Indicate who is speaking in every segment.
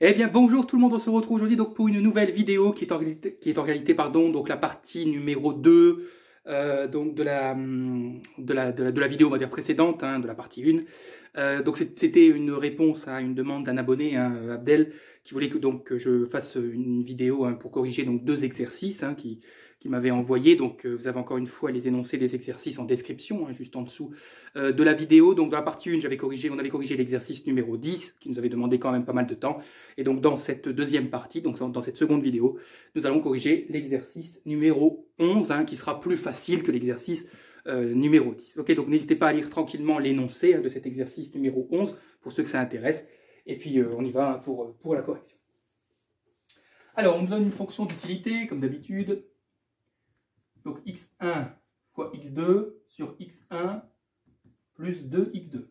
Speaker 1: Eh bien bonjour tout le monde, on se retrouve aujourd'hui donc pour une nouvelle vidéo qui est en réalité donc la partie numéro 2 donc de la vidéo on va dire précédente, hein, de la partie 1. Donc c'était une réponse à une demande d'un abonné, hein, Abdel, qui voulait que je fasse une vidéo, hein, pour corriger donc 2 exercices, hein, qui m'avait envoyé. Donc vous avez encore une fois les énoncés des exercices en description, hein, juste en dessous de la vidéo. Donc dans la partie 1, on avait corrigé l'exercice numéro 10, qui nous avait demandé quand même pas mal de temps. Et donc dans cette deuxième partie, donc dans cette seconde vidéo, nous allons corriger l'exercice numéro 11, hein, qui sera plus facile que l'exercice numéro 10. Ok, donc n'hésitez pas à lire tranquillement l'énoncé, hein, de cet exercice numéro 11, pour ceux que ça intéresse. Et puis on y va pour la correction. Alors, on nous donne une fonction d'utilité, comme d'habitude. Donc x1 fois x2 sur x1 plus 2x2.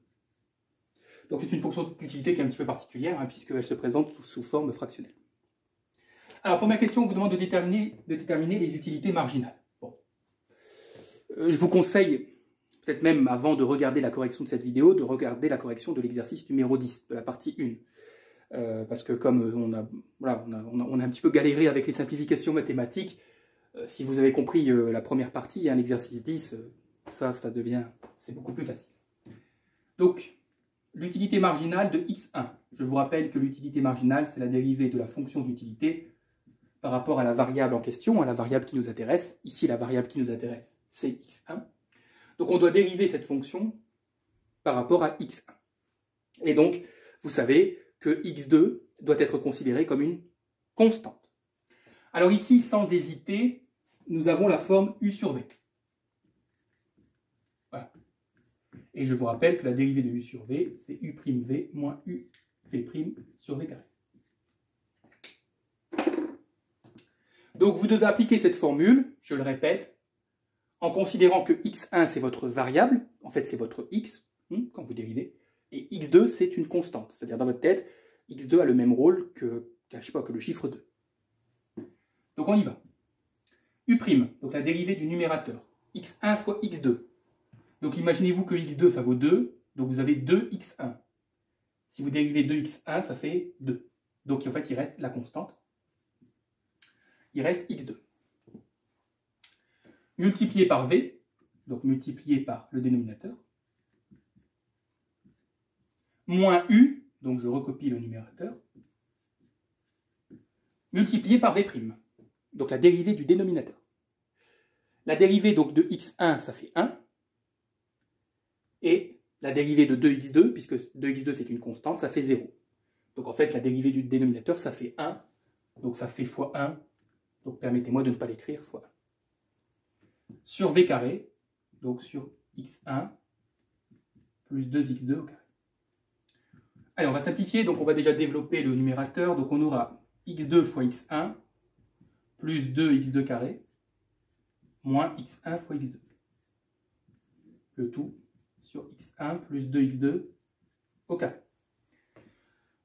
Speaker 1: Donc c'est une fonction d'utilité qui est un petit peu particulière, hein, puisqu'elle se présente sous forme fractionnelle. Alors, première question, on vous demande de déterminer les utilités marginales. Bon. Je vous conseille, peut-être même avant de regarder la correction de cette vidéo, de regarder la correction de l'exercice numéro 10, de la partie 1. Parce que comme on a un petit peu galéré avec les simplifications mathématiques, si vous avez compris la première partie, hein, l'exercice 10, c'est beaucoup plus facile. Donc, l'utilité marginale de x1. Je vous rappelle que l'utilité marginale, c'est la dérivée de la fonction d'utilité par rapport à la variable en question, à la variable qui nous intéresse. Ici, la variable qui nous intéresse, c'est x1. Donc, on doit dériver cette fonction par rapport à x1. Et donc, vous savez que x2 doit être considéré comme une constante. Alors ici, sans hésiter, nous avons la forme u sur v. Voilà. Et je vous rappelle que la dérivée de u sur v, c'est u'v moins uv' sur v carré. Donc vous devez appliquer cette formule, je le répète, en considérant que x1 c'est votre variable, en fait c'est votre x, quand vous dérivez, et x2 c'est une constante, c'est-à-dire dans votre tête, x2 a le même rôle que le chiffre 2. Donc on y va. U', donc la dérivée du numérateur, x1 fois x2. Donc imaginez-vous que x2 ça vaut 2, donc vous avez 2x1. Si vous dérivez 2x1, ça fait 2. Donc en fait il reste la constante, il reste x2. Multiplié par v, donc multiplié par le dénominateur, moins u, donc je recopie le numérateur, multiplié par v', donc la dérivée du dénominateur. La dérivée donc de x1, ça fait 1, et la dérivée de 2x2, puisque 2x2 c'est une constante, ça fait 0. Donc en fait la dérivée du dénominateur, ça fait 1, donc ça fait fois 1, donc permettez-moi de ne pas l'écrire, fois 1. Sur v carré, donc sur x1 plus 2x2 au carré. Allez, on va simplifier, donc on va déjà développer le numérateur, donc on aura x2 fois x1 plus 2x2 carré moins x1 fois x2. Le tout sur x1 plus 2x2 au carré.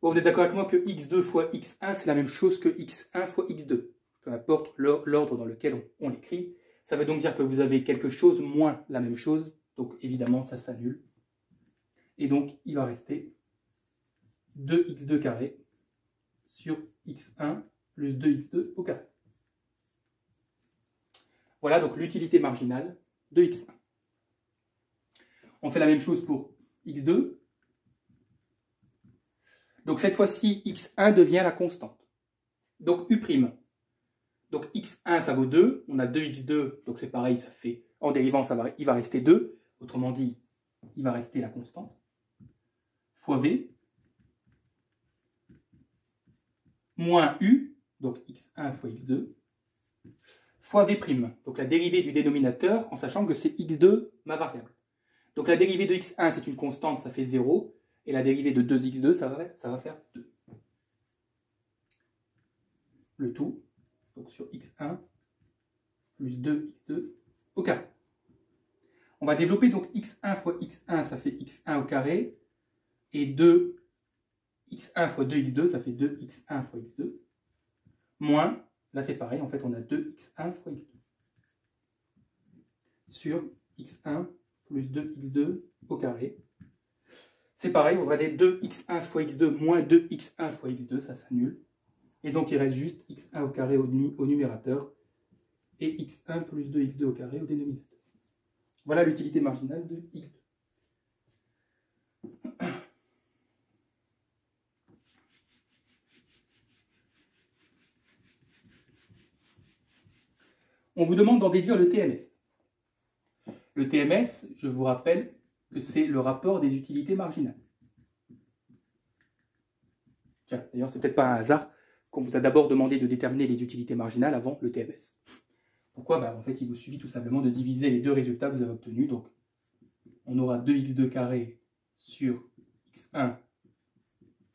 Speaker 1: Bon, vous êtes d'accord avec moi que x2 fois x1, c'est la même chose que x1 fois x2. Peu importe l'ordre dans lequel on l'écrit. Ça veut donc dire que vous avez quelque chose moins la même chose. Donc évidemment, ça s'annule. Et donc, il va rester 2x2 carré sur x1 plus 2x2 au carré. Voilà donc l'utilité marginale de x1. On fait la même chose pour x2. Donc cette fois-ci, x1 devient la constante. Donc u'. Donc x1, ça vaut 2. On a 2x2, donc c'est pareil, ça fait, en dérivant, il va rester 2. Autrement dit, il va rester la constante. Fois v. Moins u, donc x1 fois x2. Fois v'. Donc la dérivée du dénominateur, en sachant que c'est x2, ma variable. Donc la dérivée de x1, c'est une constante, ça fait 0. Et la dérivée de 2x2, ça va faire 2. Le tout, donc sur x1 plus 2x2 au carré. On va développer donc x1 fois x1, ça fait x1 au carré. Et 2x1 fois 2x2, ça fait 2x1 fois x2. Moins, là c'est pareil, en fait on a 2x1 fois x2. Sur x1 plus 2x2 au carré. C'est pareil, vous regardez 2x1 fois x2 moins 2x1 fois x2, ça s'annule. Et donc il reste juste x1 au carré au numérateur et x1 plus 2x2 au carré au dénominateur. Voilà l'utilité marginale de x2. On vous demande d'en déduire le TMS. Le TMS, je vous rappelle que c'est le rapport des utilités marginales. Tiens, d'ailleurs, c'est peut-être pas un hasard qu'on vous a d'abord demandé de déterminer les utilités marginales avant le TMS. Pourquoi? En fait, il vous suffit tout simplement de diviser les deux résultats que vous avez obtenus. Donc, on aura 2x2 carré sur x1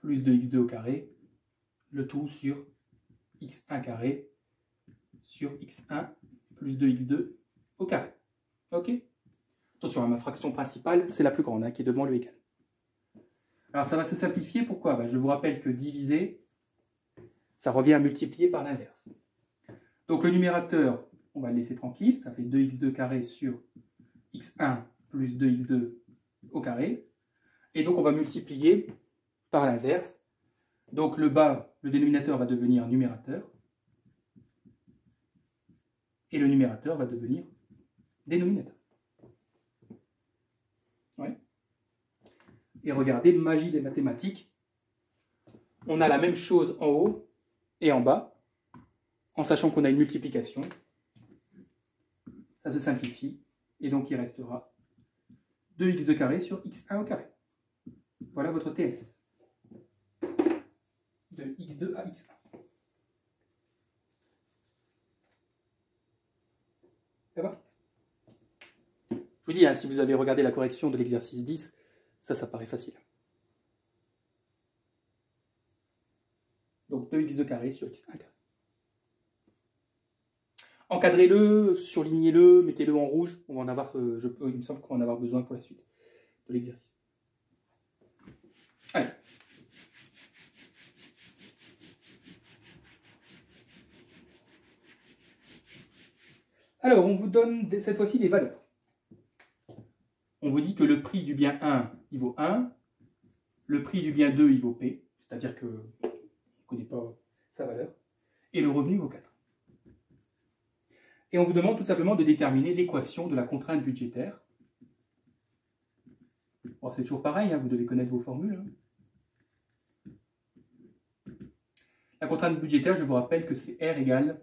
Speaker 1: plus 2x2 au carré, le tout sur x1 carré sur x1 plus 2x2 au carré. Ok? Attention, ma fraction principale, c'est la plus grande, qui est devant le égal. Alors, ça va se simplifier. Pourquoi? Je vous rappelle que diviser, ça revient à multiplier par l'inverse. Donc, le numérateur, on va le laisser tranquille. Ça fait 2x2 carré sur x1 plus 2x2 au carré. Et donc, on va multiplier par l'inverse. Donc, le bas, le dénominateur va devenir numérateur. Et le numérateur va devenir dénominateur. Ouais. Et regardez, magie des mathématiques. On a la même chose en haut et en bas, en sachant qu'on a une multiplication. Ça se simplifie. Et donc, il restera 2x2 carré sur x1 au carré. Voilà votre TMS. De x2 à x1. Ça va? Je vous dis, si vous avez regardé la correction de l'exercice 10, ça paraît facile. Donc 2x2 carré sur x1 carré. Encadrez-le, surlignez-le, mettez-le en rouge. On va en avoir, il me semble qu'on va en avoir besoin pour la suite de l'exercice. Allez. Alors, on vous donne cette fois-ci des valeurs. On vous dit que le prix du bien 1, il vaut 1. Le prix du bien 2, il vaut P. C'est-à-dire qu'on ne connaît pas sa valeur. Et le revenu vaut 4. Et on vous demande tout simplement de déterminer l'équation de la contrainte budgétaire. Bon, c'est toujours pareil, vous devez connaître vos formules. La contrainte budgétaire, je vous rappelle que c'est R égale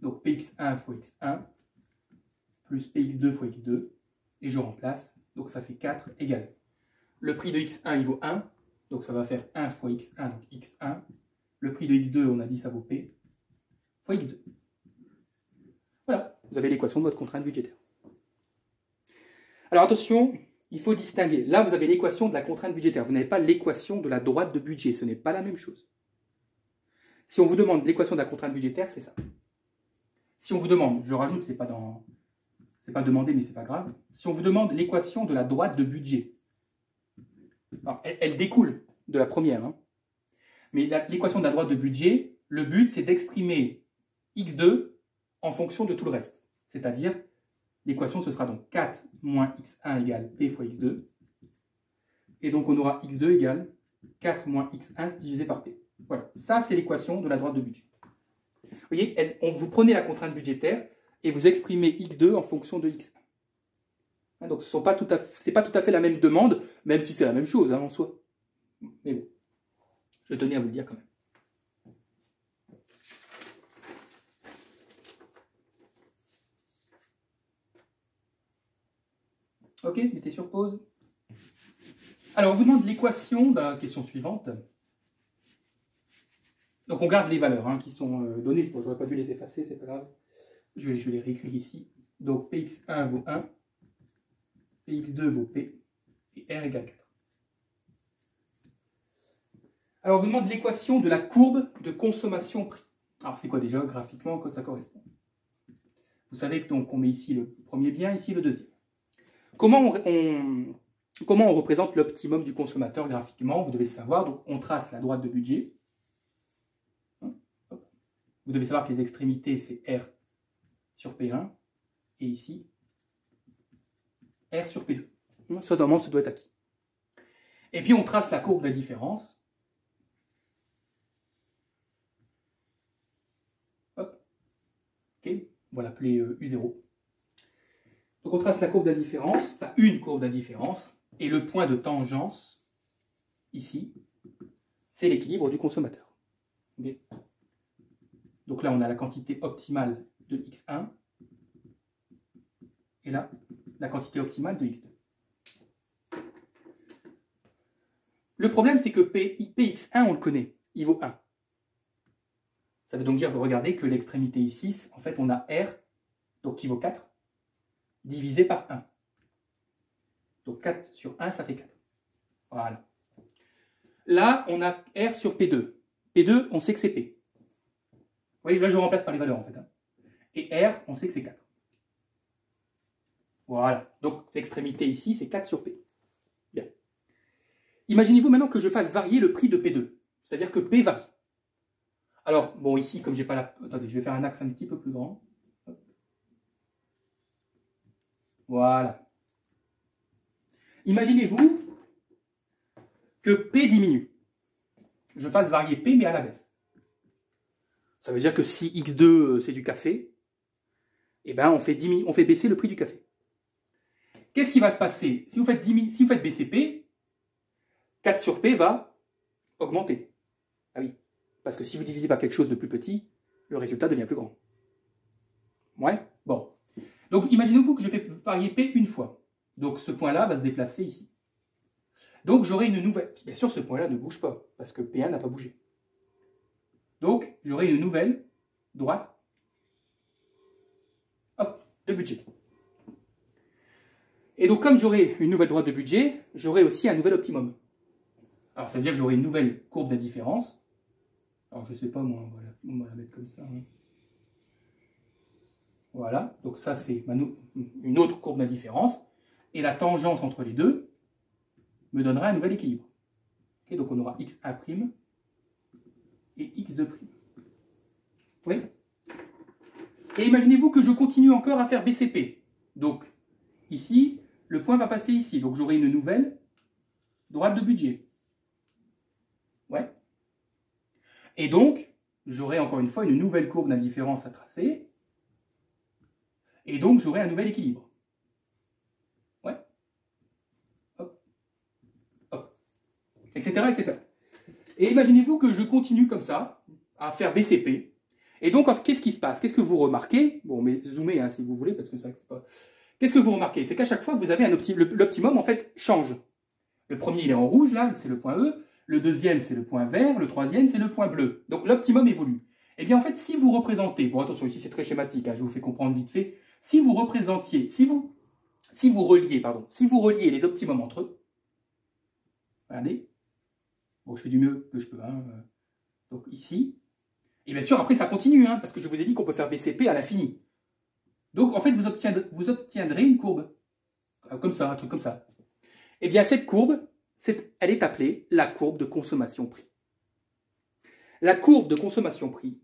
Speaker 1: donc Px1 fois x1 plus Px2 fois x2. Et je remplace, donc ça fait 4 égale. Le prix de x1, il vaut 1, donc ça va faire 1 fois x1, donc x1. Le prix de x2, on a dit ça vaut P, fois x2. Voilà, vous avez l'équation de votre contrainte budgétaire. Alors attention, il faut distinguer. Là, vous avez l'équation de la contrainte budgétaire. Vous n'avez pas l'équation de la droite de budget. Ce n'est pas la même chose. Si on vous demande l'équation de la contrainte budgétaire, c'est ça. Si on vous demande, je rajoute, c'est pas demandé, mais c'est pas grave. Si on vous demande l'équation de la droite de budget, alors, elle découle de la première. Mais l'équation de la droite de budget, le but, c'est d'exprimer x2 en fonction de tout le reste. C'est-à-dire, l'équation, ce sera donc 4 moins x1 égale p fois x2. Et donc, on aura x2 égale 4 moins x1 divisé par p. Voilà, ça, c'est l'équation de la droite de budget. Vous voyez, vous prenez la contrainte budgétaire et vous exprimez x2 en fonction de x1. Donc, ce n'est pas tout à fait la même demande, même si c'est la même chose en soi. Mais bon, je tenais à vous le dire quand même. Ok, mettez sur pause. Alors, on vous demande l'équation de la question suivante. Donc, on garde les valeurs qui sont données. Je n'aurais pas dû les effacer, c'est pas grave. Je vais les réécrire ici. Donc, Px1 vaut 1, Px2 vaut P, et R égale 4. Alors, on vous demande l'équation de la courbe de consommation-prix. Alors, c'est quoi déjà graphiquement que ça correspond? Vous savez que donc on met ici le premier bien, ici le deuxième. Comment on représente l'optimum du consommateur graphiquement? Vous devez le savoir. Donc, on trace la droite de budget. Vous devez savoir que les extrémités, c'est R sur P1. Et ici, R sur P2. Ça, normalement, ça doit être acquis. Et puis on trace la courbe de la différence. Hop. Ok, on va l'appeler U0. Donc on trace la courbe de la différence, enfin une courbe de la différence, et le point de tangence, ici, c'est l'équilibre du consommateur. Okay. Donc là, on a la quantité optimale de X1, et là, la quantité optimale de X2. Le problème, c'est que Px1, on le connaît, il vaut 1. Ça veut donc dire, regardez, que l'extrémité ici, en fait, on a R, donc qui vaut 4, divisé par 1. Donc 4 sur 1, ça fait 4. Voilà. Là, on a R sur P2. P2, on sait que c'est P. Vous voyez, là, je remplace par les valeurs, en fait. Et R, on sait que c'est 4. Voilà. Donc, l'extrémité ici, c'est 4 sur P. Bien. Imaginez-vous maintenant que je fasse varier le prix de P2. C'est-à-dire que P varie. Alors, bon, ici, comme j'ai pas la... Attendez, je vais faire un axe un petit peu plus grand. Hop. Voilà. Imaginez-vous que P diminue. Je fasse varier P, mais à la baisse. Ça veut dire que si X2, c'est du café, eh ben, on fait baisser le prix du café. Qu'est-ce qui va se passer? Si vous faites baisser P, 4 sur P va augmenter. Ah oui, parce que si vous divisez par quelque chose de plus petit, le résultat devient plus grand. Ouais, bon. Donc, imaginez-vous que je fais varier P une fois. Donc, ce point-là va se déplacer ici. Donc, j'aurai une nouvelle... Bien sûr, ce point-là ne bouge pas, parce que P1 n'a pas bougé. Donc, j'aurai une nouvelle droite, hop, de budget. Et donc, comme j'aurai une nouvelle droite de budget, j'aurai aussi un nouvel optimum. Alors, ça veut dire que j'aurai une nouvelle courbe d'indifférence. Alors, je ne sais pas, moi, on va la mettre comme ça. Hein. Voilà, donc ça, c'est une autre courbe d'indifférence. Et la tangence entre les deux me donnera un nouvel équilibre. Okay, donc, on aura x1' et x2'. Oui. Et imaginez-vous que je continue encore à faire BCP. Donc, ici, le point va passer ici. Donc, j'aurai une nouvelle droite de budget. Ouais. Et donc, j'aurai encore une fois une nouvelle courbe d'indifférence à tracer. Et donc, j'aurai un nouvel équilibre. Ouais. Hop. Hop. Etc., etc. Et imaginez-vous que je continue comme ça, à faire BCP. Et donc, qu'est-ce qui se passe? Qu'est-ce que vous remarquez? Bon, mais zoomez hein, si vous voulez, parce que c'est vrai que c'est pas... Qu'est-ce que vous remarquez? C'est qu'à chaque fois, vous avez l'optimum, en fait, change. Le premier, il est en rouge, là, c'est le point E. Le deuxième, c'est le point vert. Le troisième, c'est le point bleu. Donc, l'optimum évolue. Eh bien, en fait, si vous représentez... Bon, attention, ici, c'est très schématique, hein, je vous fais comprendre vite fait. Si vous représentiez... Si vous reliez les optimums entre eux, regardez. Bon, je fais du mieux que je peux. Hein. Donc, ici... Et bien sûr, après, ça continue, hein, parce que je vous ai dit qu'on peut faire BCP à l'infini. Donc, en fait, vous obtiendrez une courbe. Comme ça, un truc comme ça. Eh bien, cette courbe, elle est appelée la courbe de consommation-prix. La courbe de consommation-prix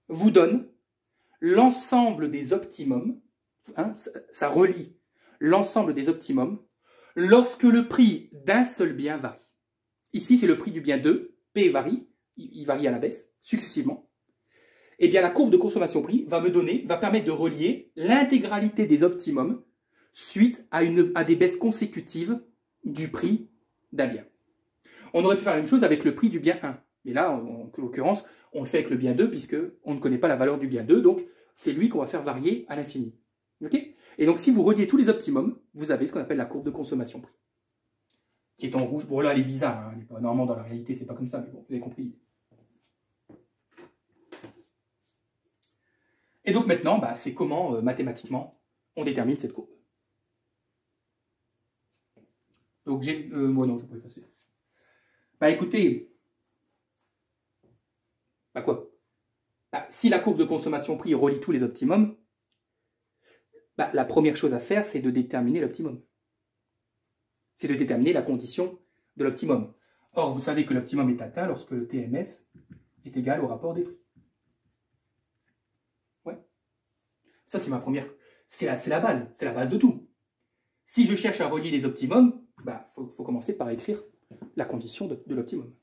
Speaker 1: vous donne l'ensemble des optimums, hein, ça relie l'ensemble des optimums, lorsque le prix d'un seul bien varie. Ici, c'est le prix du bien 2, P varie, il varie à la baisse, successivement. Eh bien, la courbe de consommation-prix va permettre de relier l'intégralité des optimums suite à des baisses consécutives du prix d'un bien. On aurait pu faire la même chose avec le prix du bien 1. Mais là, en l'occurrence, on le fait avec le bien 2 puisqu'on ne connaît pas la valeur du bien 2. Donc, c'est lui qu'on va faire varier à l'infini. Okay? Et donc, si vous reliez tous les optimums, vous avez ce qu'on appelle la courbe de consommation-prix. Qui est en rouge. Bon, là, elle est bizarre. Hein. Normalement, dans la réalité, c'est pas comme ça. Mais bon, vous avez compris. Et donc maintenant, bah, c'est comment, mathématiquement, on détermine cette courbe. Donc j'ai... bon, non, je peux effacer. Bah écoutez... Bah quoi? Bah, si la courbe de consommation-prix relie tous les optimums, bah, la première chose à faire, c'est de déterminer l'optimum. C'est de déterminer la condition de l'optimum. Or, vous savez que l'optimum est atteint lorsque le TMS est égal au rapport des prix. Ça, c'est ma première... C'est la base de tout. Si je cherche à relier les optimums, bah, faut commencer par écrire la condition de l'optimum.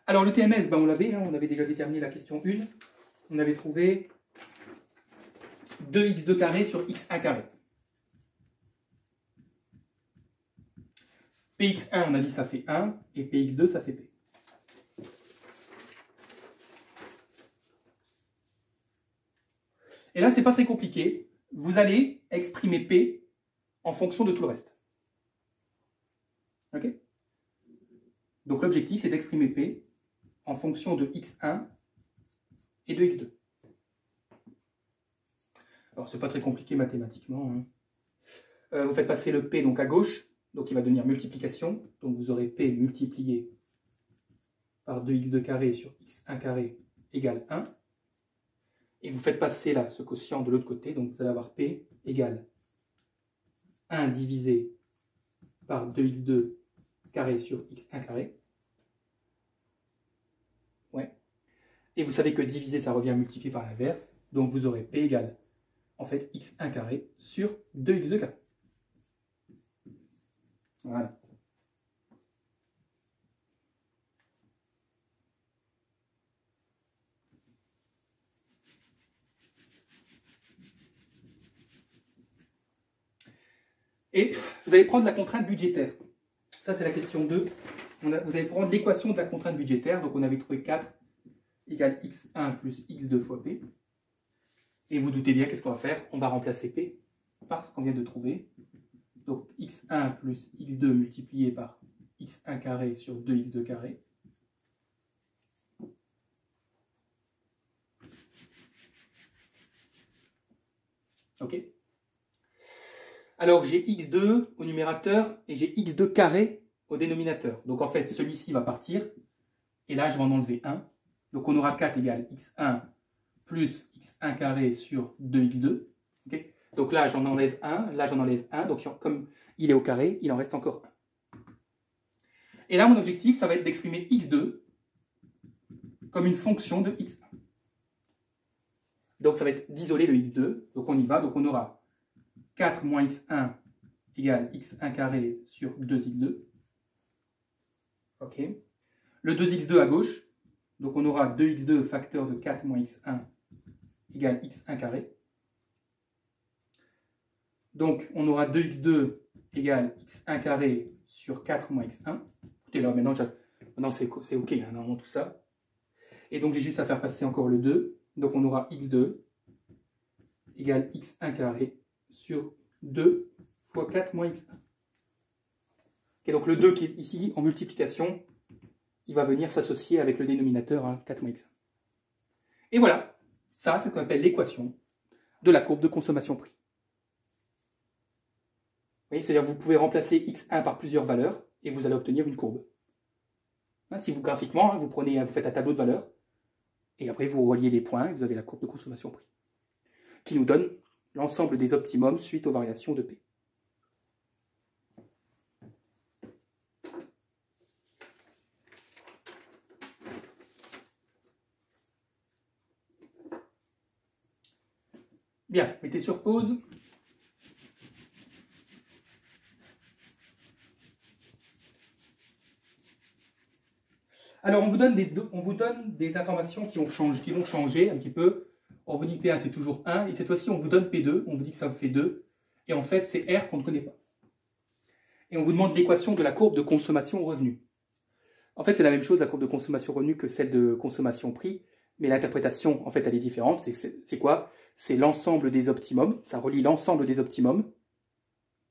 Speaker 1: Alors le TMS, ben, on l'avait, hein, on avait déjà déterminé la question 1. On avait trouvé 2x2 carré sur x1 carré. Px1, on a dit ça fait 1, et Px2, ça fait P. Et là, c'est pas très compliqué. Vous allez exprimer P en fonction de tout le reste. Ok? Donc l'objectif, c'est d'exprimer P en fonction de x1 et de x2. Alors, c'est pas très compliqué mathématiquement. Hein. Vous faites passer le P donc à gauche, donc il va devenir multiplication. Donc vous aurez P multiplié par 2x2 carré sur x1 carré égale 1. Et vous faites passer là ce quotient de l'autre côté, donc vous allez avoir P égale 1 divisé par 2x2 carré sur x1 carré. Ouais. Et vous savez que diviser, ça revient à multiplier par l'inverse. Donc vous aurez P égale, en fait, x1 carré sur 2x2 carré. Voilà. Et vous allez prendre la contrainte budgétaire. Ça, c'est la question 2. Vous allez prendre l'équation de la contrainte budgétaire. Donc, on avait trouvé 4 égale x1 plus x2 fois p. Et vous doutez bien, qu'est-ce qu'on va faire? On va remplacer p par ce qu'on vient de trouver. Donc, x1 plus x2 multiplié par x1 carré sur 2x2 carré. Ok? Alors, j'ai x2 au numérateur et j'ai x2 carré au dénominateur. Donc, en fait, celui-ci va partir. Et là, je vais en enlever 1. Donc, on aura 4 égale x1 plus x1 carré sur 2x2. Okay, donc là, j'en enlève 1. Là, j'en enlève 1. Donc, comme il est au carré, il en reste encore 1. Et là, mon objectif, ça va être d'exprimer x2 comme une fonction de x1. Donc, ça va être d'isoler le x2. Donc, on y va. Donc, on aura 4 moins x1 égale x1 carré sur 2x2. Ok. Le 2x2 à gauche. Donc, on aura 2x2 facteur de 4 moins x1 égale x1 carré. Donc, on aura 2x2 égale x1 carré sur 4 moins x1. Écoutez, là, maintenant c'est OK, hein, normalement, tout ça. Et donc, j'ai juste à faire passer encore le 2. Donc, on aura x2 égale x1 carré sur 2 fois 4 moins x1. Okay, donc, le 2 qui est ici en multiplication, il va venir s'associer avec le dénominateur, hein, 4 moins x1. Et voilà, ça, c'est ce qu'on appelle l'équation de la courbe de consommation-prix. C'est-à-dire que vous pouvez remplacer x1 par plusieurs valeurs et vous allez obtenir une courbe. Hein, si vous, graphiquement, vous faites un tableau de valeurs et après vous reliez les points et vous avez la courbe de consommation-prix qui nous donne l'ensemble des optimums suite aux variations de P. Bien, mettez sur pause. Alors, on vous donne des informations qui vont changer un petit peu. On vous dit que P1, c'est toujours 1. Et cette fois-ci, on vous donne P2. On vous dit que ça vous fait 2. Et en fait, c'est R qu'on ne connaît pas. Et on vous demande l'équation de la courbe de consommation-revenu. En fait, c'est la même chose, la courbe de consommation-revenu, que celle de consommation-prix. Mais l'interprétation, en fait, elle est différente. C'est quoi? C'est l'ensemble des optimums. Ça relie l'ensemble des optimums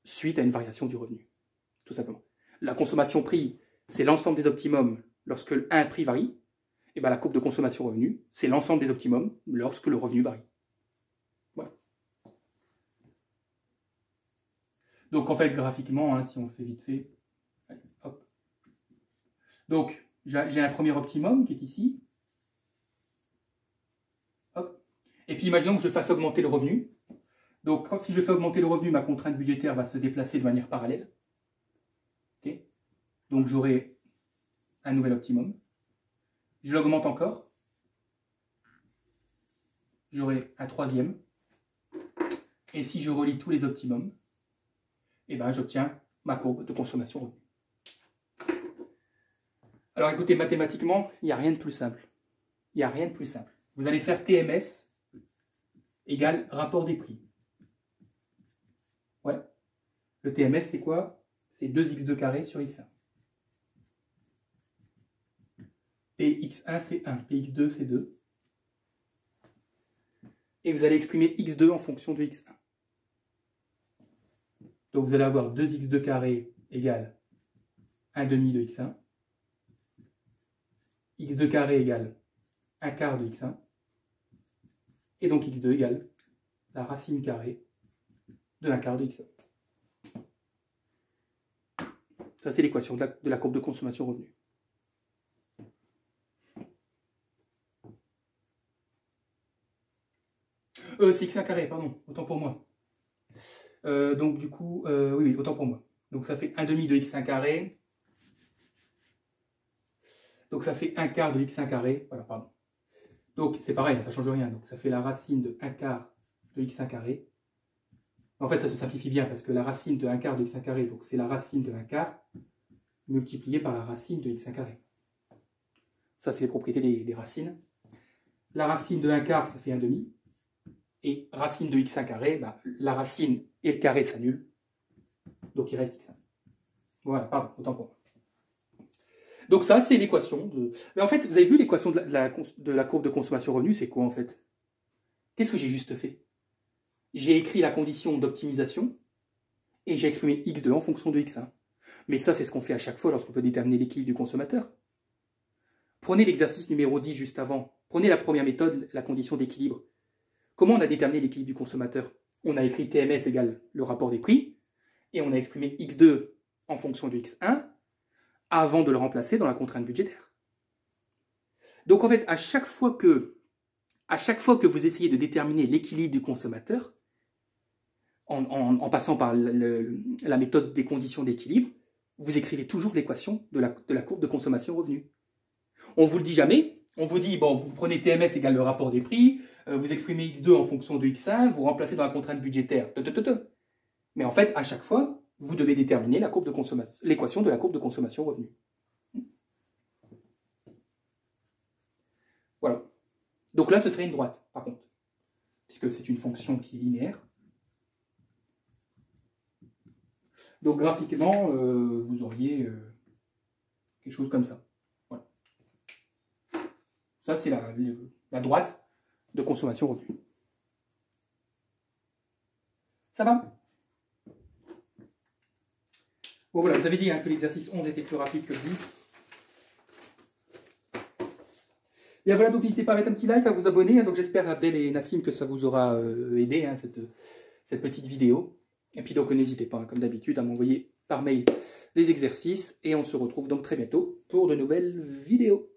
Speaker 1: suite à une variation du revenu. Tout simplement. La consommation-prix, c'est l'ensemble des optimums lorsque un prix varie. Et bien la courbe de consommation-revenu, c'est l'ensemble des optimums lorsque le revenu varie. Voilà. Donc en fait, graphiquement, hein, si on le fait vite fait, allez, hop. Donc j'ai un premier optimum qui est ici. Hop. Et puis imaginons que je fasse augmenter le revenu. Donc si je fais augmenter le revenu, ma contrainte budgétaire va se déplacer de manière parallèle. Okay. Donc j'aurai un nouvel optimum. Je l'augmente encore. J'aurai un troisième. Et si je relie tous les optimums, eh ben, j'obtiens ma courbe de consommation-revenu. Alors écoutez, mathématiquement, il n'y a rien de plus simple. Il n'y a rien de plus simple. Vous allez faire TMS égale rapport des prix. Ouais. Le TMS, c'est quoi? C'est 2x2 carré sur x1. Px1, c'est 1. Px2, c'est 2. Et vous allez exprimer x2 en fonction de x1. Donc vous allez avoir 2x2 carré égale 1 demi de x1. x2 carré égale 1 quart de x1. Et donc x2 égale la racine carrée de 1 quart de x1. Ça, c'est l'équation de la courbe de consommation revenu. C'est x1 carré, pardon, autant pour moi. Donc du coup, oui, autant pour moi. Donc ça fait 1 demi de x1 carré. Donc ça fait 1 quart de x1 carré. Voilà, pardon. Donc c'est pareil, ça ne change rien. Donc ça fait la racine de 1 quart de x1 carré. En fait, ça se simplifie bien parce que la racine de 1 quart de x1 carré, donc c'est la racine de 1 quart multipliée par la racine de x1 carré. Ça, c'est les propriétés des racines. La racine de 1 quart, ça fait 1 demi. Et racine de x1 carré, bah, la racine et le carré s'annulent. Donc il reste x1. Voilà, pardon, autant pour moi. Donc ça, c'est l'équation de... Mais en fait, vous avez vu l'équation de la courbe de consommation revenu, c'est quoi en fait? Qu'est-ce que j'ai juste fait? J'ai écrit la condition d'optimisation et j'ai exprimé x2 en fonction de x1. Mais ça, c'est ce qu'on fait à chaque fois lorsqu'on veut déterminer l'équilibre du consommateur. Prenez l'exercice numéro 10 juste avant. Prenez la première méthode, la condition d'équilibre. Comment on a déterminé l'équilibre du consommateur? On a écrit TMS égale le rapport des prix et on a exprimé x2 en fonction de x1 avant de le remplacer dans la contrainte budgétaire. Donc en fait, à chaque fois que vous essayez de déterminer l'équilibre du consommateur, en passant par la méthode des conditions d'équilibre, vous écrivez toujours l'équation de la courbe de consommation revenu. On ne vous le dit jamais, on vous dit, bon, vous prenez TMS égale le rapport des prix, vous exprimez x2 en fonction de x1, vous remplacez dans la contrainte budgétaire. Mais en fait, à chaque fois, vous devez déterminer l'équation de la courbe de consommation revenu. Voilà. Donc là, ce serait une droite, par contre, puisque c'est une fonction qui est linéaire. Donc graphiquement, vous auriez quelque chose comme ça. Voilà. Ça, c'est la droite de consommation revenu. Ça va? Bon voilà, vous avez dit hein, que l'exercice 11 était plus rapide que le 10. Et voilà, donc n'hésitez pas à mettre un petit like, à vous abonner. Hein, donc j'espère, Abdel et Nassim, que ça vous aura aidé, hein, cette petite vidéo. Et puis donc n'hésitez pas, hein, comme d'habitude, à m'envoyer par mail les exercices. Et on se retrouve donc très bientôt pour de nouvelles vidéos.